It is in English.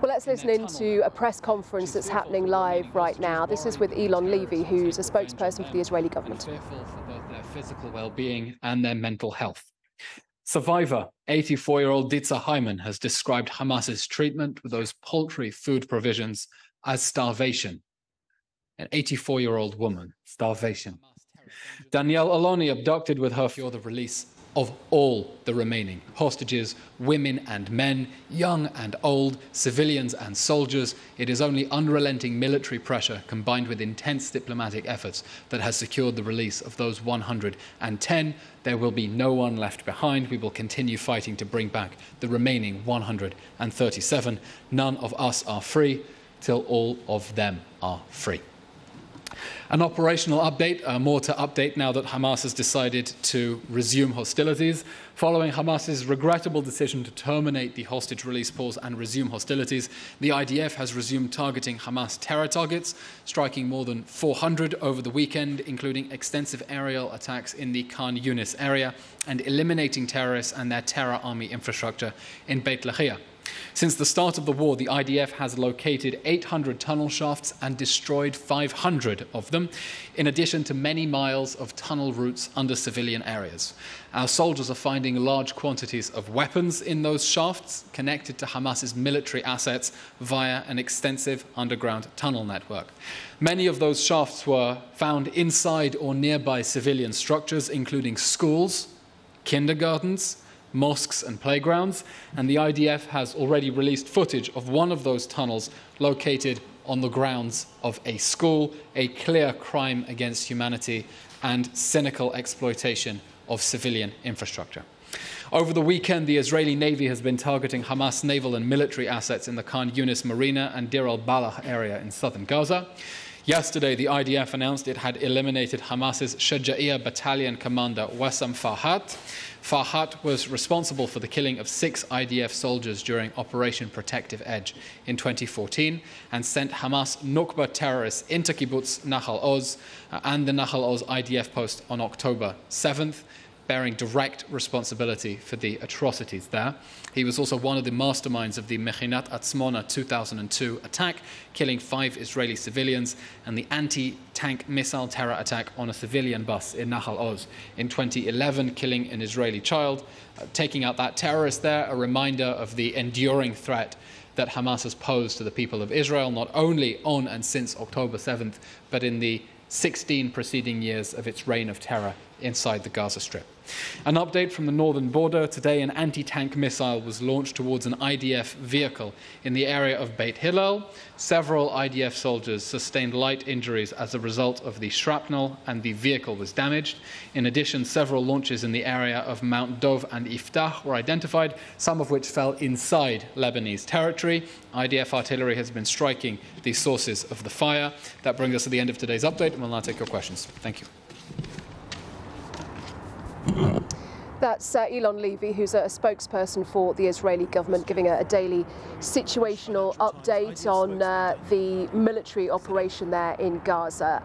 Well, let's listen into a press conference that's happening live right now. This is with Eylon Levy, who's a spokesperson for the Israeli government. Fearful for both their physical well-being and their mental health. Survivor, 84-year-old Ditza Hyman, has described Hamas's treatment with those paltry food provisions as starvation. An 84-year-old woman, starvation. Danielle Aloni abducted with her for the release of all the remaining hostages, women and men, young and old, civilians and soldiers. It is only unrelenting military pressure combined with intense diplomatic efforts that has secured the release of those 110. There will be no one left behind. We will continue fighting to bring back the remaining 137. None of us are free till all of them are free. An operational update, more to update now that Hamas has decided to resume hostilities. Following Hamas's regrettable decision to terminate the hostage release pause and resume hostilities, the IDF has resumed targeting Hamas terror targets, striking more than 400 over the weekend, including extensive aerial attacks in the Khan Yunis area and eliminating terrorists and their terror army infrastructure in Beit Lahia. Since the start of the war, the IDF has located 800 tunnel shafts and destroyed 500 of them, in addition to many miles of tunnel routes under civilian areas. Our soldiers are finding large quantities of weapons in those shafts connected to Hamas's military assets via an extensive underground tunnel network. Many of those shafts were found inside or nearby civilian structures, including schools, kindergartens, mosques and playgrounds, and the IDF has already released footage of one of those tunnels located on the grounds of a school, a clear crime against humanity and cynical exploitation of civilian infrastructure. Over the weekend, the Israeli Navy has been targeting Hamas naval and military assets in the Khan Yunis Marina and Deir al-Balah area in southern Gaza. Yesterday, the IDF announced it had eliminated Hamas's Shaja'iyya battalion commander Wassam Farhat. Farhat was responsible for the killing of 6 IDF soldiers during Operation Protective Edge in 2014 and sent Hamas Nukba terrorists into kibbutz Nahal Oz and the Nahal Oz IDF post on October 7th, bearing direct responsibility for the atrocities there. He was also one of the masterminds of the Mechinat Atzmona 2002 attack, killing 5 Israeli civilians, and the anti-tank missile terror attack on a civilian bus in Nahal Oz in 2011, killing an Israeli child. Taking out that terrorist there, a reminder of the enduring threat that Hamas has posed to the people of Israel, not only on and since October 7th, but in the 16 preceding years of its reign of terror inside the Gaza Strip. An update from the northern border. Today, an anti-tank missile was launched towards an IDF vehicle in the area of Beit Hillel. Several IDF soldiers sustained light injuries as a result of the shrapnel, and the vehicle was damaged. In addition, several launches in the area of Mount Dov and Iftah were identified, some of which fell inside Lebanese territory. IDF artillery has been striking the sources of the fire. That brings us to the end of today's update, and we'll now take your questions. Thank you. That's Eylon Levy, who's a spokesperson for the Israeli government, giving a daily situational update on the military operation there in Gaza.